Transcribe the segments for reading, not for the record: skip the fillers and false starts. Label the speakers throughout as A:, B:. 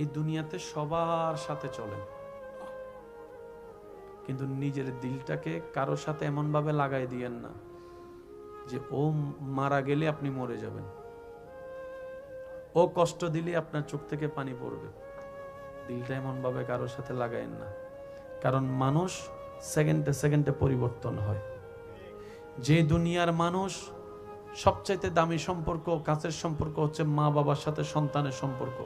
A: এই দুনিয়াতে সবার সাথে চলেন, কিন্তু নিজের দিলটাকে কারোর সাথে এমন ভাবে লাগাই দিয়েন না যে ও মারা গেলে আপনি মরে যাবেন, ও কষ্ট দিলে আপনার চোখ থেকে পানি পড়বে। দিলটা এমন ভাবে কারোর সাথে লাগায়েন না, কারণ মানুষ সেকেন্ডে সেকেন্ডে পরিবর্তন হয়। যে দুনিয়ার মানুষ সবচাইতে দামি সম্পর্ক, কাছের সম্পর্ক হচ্ছে মা বাবার সাথে সন্তানের সম্পর্ক।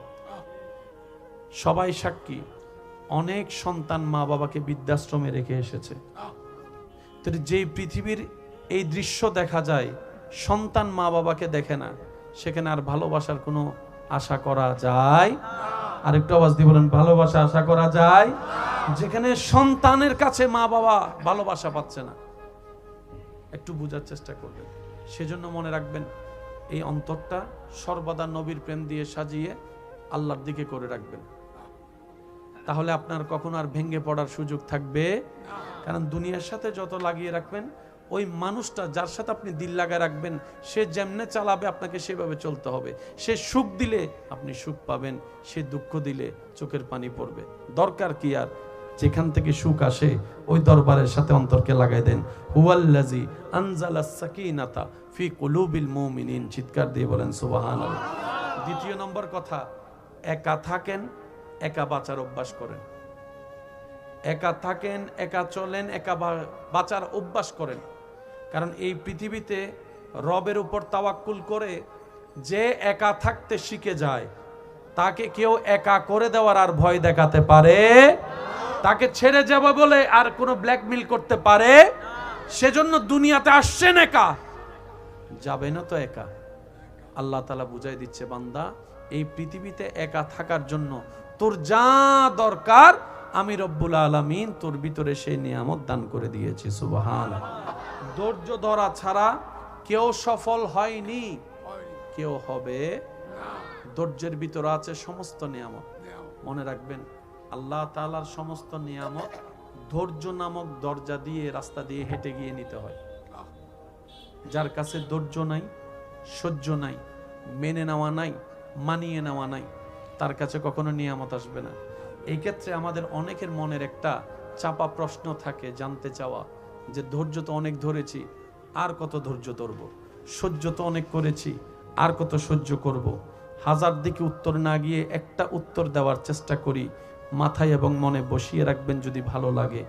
A: সবাই সাক্ষী, অনেক সন্তান মা বাবাকে বৃদ্ধাশ্রমে রেখে এসেছে। তো যেই পৃথিবীর এই দৃশ্য দেখা যায়, সন্তান মা বাবাকে দেখে না, সেখানে আর ভালোবাসার কোনো আশা করা যায়? আরেকটু আওয়াজ দিয়ে বলেন, ভালোবাসা আশা করা যায়? যেখানে সন্তানের কাছে মা বাবা ভালোবাসা পাচ্ছে না, একটু বোঝার চেষ্টা করবেন। সেজন্য মনে রাখবেন, এই অন্তরটা সর্বদা নবীর প্রেম দিয়ে সাজিয়ে আল্লাহর দিকে করে রাখবেন, তাহলে আপনার কখনো আর ভেঙে পড়ার সুযোগ থাকবে। কারণ দুনিয়ার সাথে যত লাগিয়ে রাখবেন, ওই মানুষটা যার সাথে আপনি দিল লাগায় রাখবেন, সে যেমনে চালাবে আপনাকে সেভাবে চলতে হবে। সে সুখ দিলে আপনি সুখ পাবেন, সে দুঃখ দিলে চোখের পানি পড়বে। দরকার কি আর, যেখান থেকে সুখ আসে ওই দরবারের সাথে অন্তরকে লাগাই দেন। হুয়াল্লাযী আনজালাস সাকিনাতা ফি কুলুবিল মুমিনিন, চিৎকার দিয়ে বলেন সুবহানাল্লাহ। দ্বিতীয় নম্বর কথা, একা থাকেন, একা বাঁচার অভ্যাস করেন। একা থাকেন, একা চলেন, একা বাঁচার অভ্যাস করেন। কারণ এই পৃথিবীতে রবের উপর তাওয়াক্কুল করে যে একা থাকতে শিখে যায়, তাকে কেউ একা করে দেওয়ার আর ভয় দেখাতে পারে? তাকে ছেড়ে যাবে বলে আর কোনো ব্ল্যাকমেল করতে পারে? সেজন্য দুনিয়াতে আসছেন একা, যাবে না তো একা। আল্লাহ তাআলা বুঝাই দিচ্ছে, বান্দা এই পৃথিবীতে একা থাকার জন্য তোর যা দরকার আমি রব্বুল আলামিন তোর ভিতরে সেই নিয়ামত দান করে দিয়েছি। সুবহানাল্লাহ। ধৈর্য ধরা ছাড়া কেউ সফল হয়নি, কেউ হবে। ধৈর্যের ভিতরে আছে সমস্ত নিয়ামত। মনে রাখবেন, আল্লাহ তাআলার সমস্ত নিয়ামত ধৈর্য নামক দরজা দিয়ে, রাস্তা দিয়ে হেঁটে গিয়ে নিতে হয়। যার কাছে ধৈর্য নাই, সহ্য নাই, মেনে নেওয়া নাই, মানিয়ে নেওয়া নাই, তার কাছে কখনো নিয়ামত আসবে না। এই ক্ষেত্রে আমাদের অনেকের মনের একটা চাপা প্রশ্ন থাকে, জানতে চাওয়া যে ধৈর্য তো অনেক ধরেছি, আর কত ধৈর্য ধরবো? সহ্য তো অনেক করেছি, আর কত সহ্য করব? হাজার দিকে উত্তর না গিয়ে একটা উত্তর দেওয়ার চেষ্টা করি, মাথায় এবং মনে বসিয়ে রাখবেন যদি ভালো লাগে।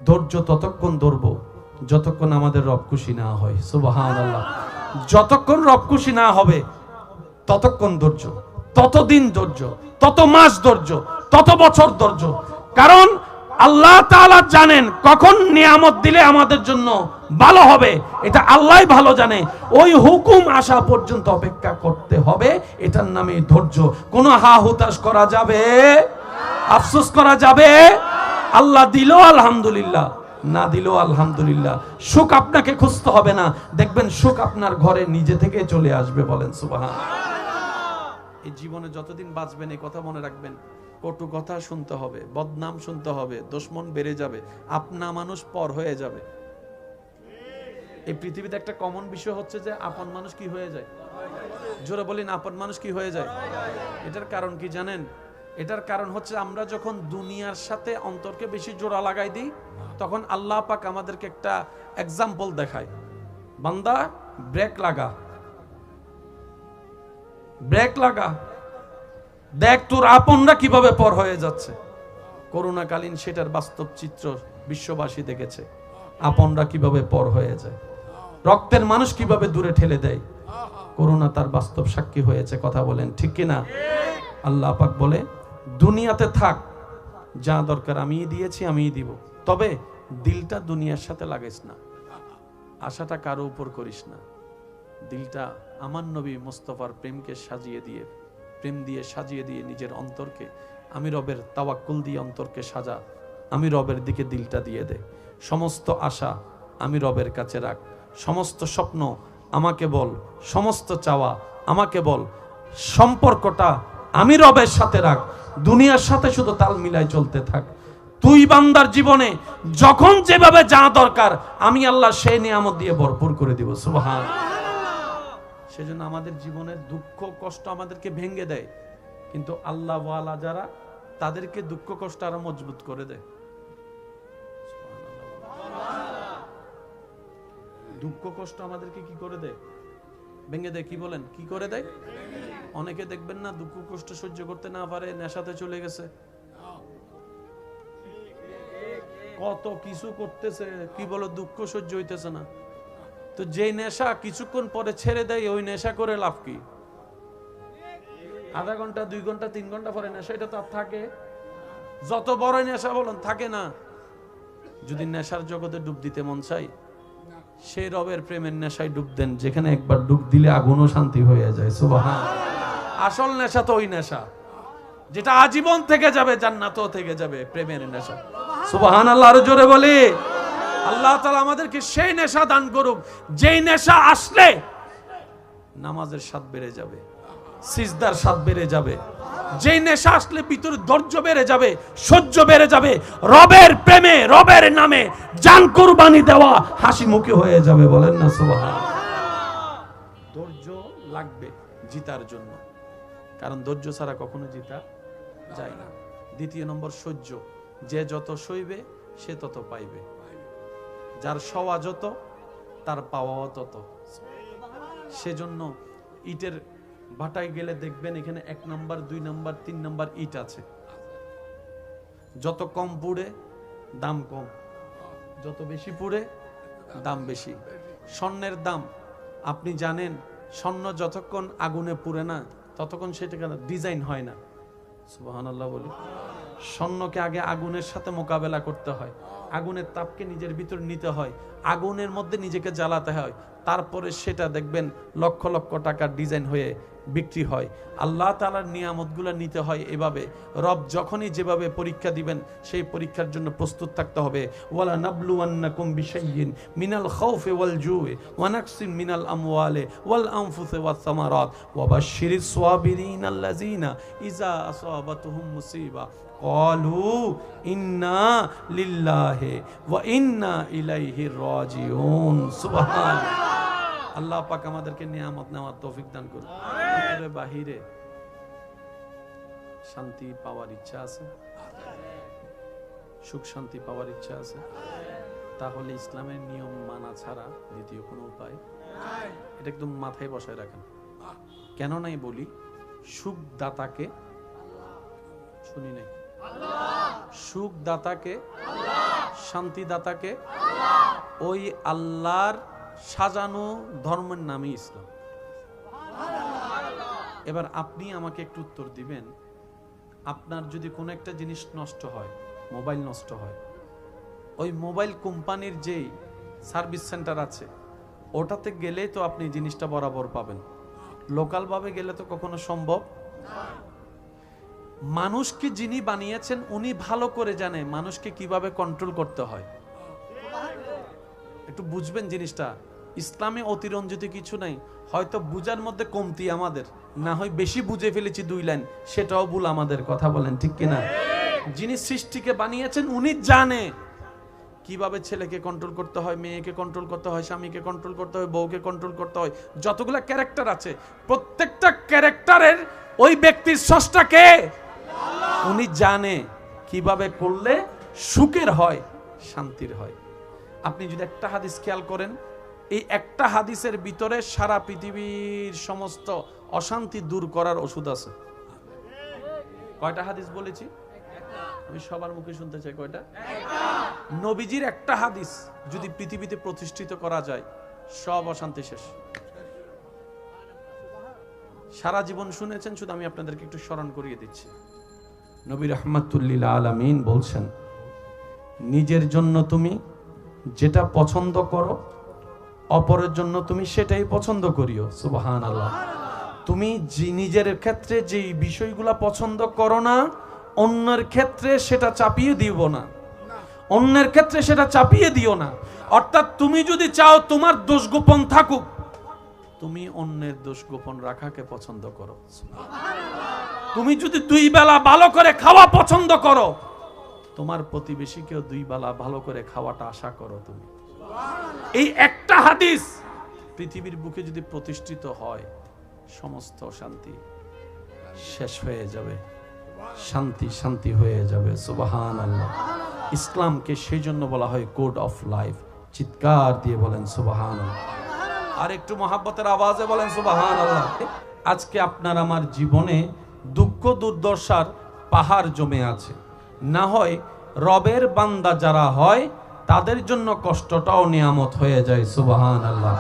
A: ধৈর্য ততক্ষণ ধরবো যতক্ষণ আমাদের রব খুশি না হয়। সুবহানাল্লাহ। যতক্ষণ রব খুশি না হবে ততক্ষণ ধৈর্য, ততদিন ধৈর্য, তত মাস ধৈর্য, তত বছর ধৈর্য। কারণ আল্লাহ তাআলা জানেন কখন নিয়ামত দিলে আমাদের জন্য ভালো হবে, এটা আল্লাহই ভালো জানে। ওই হুকুম আসা পর্যন্ত অপেক্ষা করতে হবে, এটার নামে ধৈর্য। কোনো হা হুতাশ করা যাবে? আফসোস করা যাবে? আল্লাহ দিল আলহামদুলিল্লাহ, না দিল আলহামদুলিল্লাহ। সুখ আপনাকে খুঁজতে হবে না, দেখবেন সুখ আপনার ঘরে নিজে থেকে চলে আসবে। বলেন সুবহানাল্লাহ। এই জীবনে যতদিন বাঁচবেন এই কথা মনে রাখবেন, কটু কথা শুনতে হবে, বদনাম শুনতে হবে, দুশমন বেড়ে যাবে, আপনা মানুষ পর হয়ে যাবে। এই পৃথিবীতে একটা কমন বিষয় হচ্ছে যে আপন মানুষ কি হয়ে যায়? জোরে বলেন, আপন মানুষ কি হয়ে যায়? এটার কারণ কি জানেন? এটার কারণ হচ্ছে আমরা যখন দুনিয়ার সাথে অন্তরকে বেশি জোড়া লাগাই দিই, তখন আল্লাহ পাক আমাদেরকে একটা এক্সাম্পল দেখায়, বান্দা ব্রেক লাগা, ব্রেক লাগা, দেখ তোর আপনরা কিভাবে পর হয়ে যাচ্ছে। করোনাকালীন সেটার বাস্তব চিত্র বিশ্ববাসী দেখেছে, আপনরা কিভাবে পর হয়ে যায়, রক্তের মানুষ কিভাবে দূরে ঠেলে দেয়। করোনা তার বাস্তব সাক্ষী হয়েছে। কথা বলেন ঠিক কিনা? আল্লাহ পাক বলে, দুনিয়াতে থাক, যা দরকার আমি দিয়েছি, আমি দিব, তবে দিলটা দুনিয়ার সাথে লাগাইস না, আশাটা কারো উপর করিস না। দিলটা আমার নবী মুস্তাফার প্রেমকে সাজিয়ে দিয়ে, প্রেম দিয়ে সাজিয়ে দিয়ে নিজের অন্তরকে আমি রবের তাওয়াক্কুল দিয়ে অন্তরকে সাজা, আমি রবের দিকে দিলটা দিয়ে দে। সমস্ত আশা আমি রবের কাছে রাখ, সমস্ত স্বপ্ন আমাকে বল, সমস্ত চাওয়া আমাকে বল, সম্পর্কটা আমি রবের সাথে রাখ, দুনিয়ার সাথে শুধু তাল মিলাই চলতে থাক। তুই বান্দার জীবনে যখন যেভাবে যা দরকার আমি আল্লাহ সেই নিয়ামত দিয়ে ভরপুর করে দিব। সুবহানাল্লাহ। সেজন্য আমাদের জীবনের দুঃখ কষ্ট আমাদেরকে ভেঙে দেয়, কিন্তু আল্লাহ ওয়ালা যারা, তাদেরকে দুঃখ কষ্ট আরো মজবুত করে দেয়। দুঃখ কষ্ট আমাদেরকে কি করে দেয়? ভেঙে দেয়। কি বলেন? কি করে দেয়? অনেকে দেখবেন না, দুঃখ কষ্ট সহ্য করতে না পারে নেশাতে চলে গেছে, কত কিছু করতেছে, কি বলো, দুঃখ সহ্য হইতেছে না। তো যে নেশা কিছুক্ষণ পরে ছেড়ে দেয়, ওই নেশা করে লাভ কি? আধা ঘন্টা, 2 ঘন্টা, 3 ঘন্টা পরে নেশা এটা তো আর থাকে? যত বড় নেশা বলেন, থাকে না। যদি নেশার জগতে ডুব দিতে মন চাই, সেই রবের প্রেমের নেশায় ডুব দেন, যেখানে একবার ডুব দিলে আগুনও শান্তি হয়ে যায়। সুবহানাল্লাহ। আসল নেশা তো ওই নেশা যেটা আজীবন থেকে যাবে, জান্নাতও থেকে যাবে, প্রেমের নেশা। সুবহানাল্লাহ। আরো জোরে বলি। আল্লাহ তাআলা আমাদেরকে সেই নেশা দান করুক, যেই নেশা আসলে নামাজের স্বাদ বেড়ে যাবে, সিজদার স্বাদ বেড়ে যাবে, যেই নেশা আসলে ভিতরে ধৈর্য বেড়ে যাবে, সহ্য বেড়ে যাবে, রবের প্রেমে, রবের নামে জান কুরবানি দেওয়া হাসি মুখে হয়ে যাবে। বলেন না সুবহানাল্লাহ। ধৈর্য লাগবে জিতার জন্য, কারণ ধৈর্য ছাড়া কখনো জিতা যায় না। দ্বিতীয় নম্বর সহ্য। যে যত সইবে সে তত পাইবে, যার সওয়া যত তার পাওয়াও তত। সেজন্য ইটের ভাটায় গেলে দেখবেন এখানে 1 নাম্বার, 2 নাম্বার, 3 নাম্বার ইট আছে। যত কম পুড়ে দাম কম, যত বেশি পুড়ে দাম বেশি। স্বর্ণের দাম আপনি জানেন, স্বর্ণ যতক্ষণ আগুনে পুড়ে না ততক্ষণ সেটা ডিজাইন হয় না। সুবহানাল্লাহ বলি। স্বর্ণকে আগে আগুনের সাথে মোকাবেলা করতে হয়, আগুনের তাপকে নিজের ভিতর নিতে হয়, আগুনের মধ্যে নিজেকে জ্বালাতে হয়, তারপরে সেটা দেখবেন লক্ষ লক্ষ টাকার ডিজাইন হয়ে বিক্রি হয়। আল্লাহ তাআলার নিয়ামতগুলো নিতে হয় এভাবে। রব যখনই যেভাবে পরীক্ষা দিবেন, সেই পরীক্ষার জন্য প্রস্তুত থাকতে হবে। ওয়ালা নাবলুওয়ান্নাকুম বিশাইইন মিনাল খাউফি ওয়াল জুই ওয়া নাকসিম মিনাল আমওয়ালি ওয়াল আনফুসি ওয়াস সামারাত ওয়া বাশশিরিস সাবিরিন আল্লাযিনা ইযা আসাবাতুহুম মুসিবা ক্বালু ইন্না লিল্লাহি ওয়া ইন্না ইলাইহি রাজিউন। সুবহানাল্লাহ। আল্লাহ পাক আমাদেরকে নিয়ামত নেওয়ার তৌফিক দান করুন। ভিতরে বাহিরে শান্তি পাওয়ার ইচ্ছা আছে, সুখ শান্তি পাওয়ার ইচ্ছা আছে, তাহলে ইসলামের নিয়ম মানা ছাড়া দ্বিতীয় কোনো উপায় নাই। এটা একদম মাথায় বসায় রাখেন। কেন নাই বলি, সুখ দাতাকে শুনি নাই, সুখ দাতাকে, শান্তি দাতাকে, ওই আল্লাহর সাজানো ধর্মের নামই ইসলাম। এবার আপনি আমাকে একটু উত্তর দিবেন, আপনার যদি কোনো একটা জিনিস নষ্ট হয়, মোবাইল নষ্ট হয়, ওই মোবাইল কোম্পানির যেই সার্ভিস সেন্টার আছে ওটাতে গেলে তো আপনি জিনিসটা বরাবর পাবেন, লোকাল ভাবে গেলে তো কখনো সম্ভব। মানুষকে যিনি বানিয়েছেন উনি ভালো করে জানে মানুষকে কিভাবে কন্ট্রোল করতে হয়। একটু বুঝবেন জিনিসটা। ইসলামে অতিরঞ্জিত কিছু নাই, হয়তো বুঝার মধ্যে কমতি আমাদের, না হয় বেশি বুঝে ফেলেছি 2 লাইন, সেটাও ভুল আমাদের। কথা বলেন ঠিক কিনা? যিনি সৃষ্টিকে বানিয়েছেন উনি জানে কিভাবে ছেলেকে কন্ট্রোল করতে হয়, মেয়েকে কন্ট্রোল করতে হয়, স্বামীকে কন্ট্রোল করতে হয়, বউকে কন্ট্রোল করতে হয়। যতগুলা ক্যারেক্টার আছে প্রত্যেকটা ক্যারেক্টারের ওই ব্যক্তির স্রষ্টা কে? উনি জানে কিভাবে করলে সুখের হয়, শান্তির হয়। আপনি যদি একটা হাদিস খেয়াল করেন, এই একটা হাদিসের ভিতরে সারা পৃথিবীর সমস্ত অশান্তি দূর করার ওষুধ আছে। কয়টা হাদিস বলেছি? আমি সবার মুখে শুনতে চাই, কয়টা? নবীজির একটা হাদিস যদি পৃথিবীতে প্রতিষ্ঠিত করা যায়, সব অশান্তি শেষ। সারা জীবন শুনেছেন, শুধু আমি আপনাদেরকে একটু স্মরণ করিয়ে দিচ্ছি। নবী রাহমাতুল লিল আলামিন বলছেন, নিজের জন্য তুমি যেটা পছন্দ করো, অপরের জন্য তুমি সেটাই পছন্দ করিও। সুবহানাল্লাহ। তুমি নিজের ক্ষেত্রে যে বিষয়গুলো পছন্দ করো না, অন্যের ক্ষেত্রে সেটা চাপিয়ে দিও না, অন্যের ক্ষেত্রে সেটা চাপিয়ে দিও না। অর্থাৎ তুমি যদি চাও তোমার দোষ গোপন থাকুক, তুমি অন্যের দোষ গোপন রাখাকে পছন্দ করো। তুমি যদি 2 বেলা ভালো করে খাওয়া পছন্দ করো, তোমার প্রতিবেশীকেও 2 বেলা ভালো করে খাওয়াটা আশা করো তুমি। এই একটা হাদিস পৃথিবীর বুকে যদি প্রতিষ্ঠিত হয়, সমস্ত শান্তি শেষ হয়ে যাবে, শান্তি শান্তি হয়ে যাবে। সুবহানাল্লাহ। ইসলামকে সেই জন্য বলা হয় কোড অফ লাইফ। চিৎকার দিয়ে বলেন সুবহানাল্লাহ। আর একটু মহাব্বতের আওয়াজে বলেন সুবহানাল্লাহ। আজকে আপনার আমার জীবনে দুঃখ দুর্দশার পাহাড় জমে আছে, না হয় রবের বান্দা যারা হয় তাদের জন্য কষ্টটাও নিয়ামত হয়ে যায়। সুবহানাল্লাহ।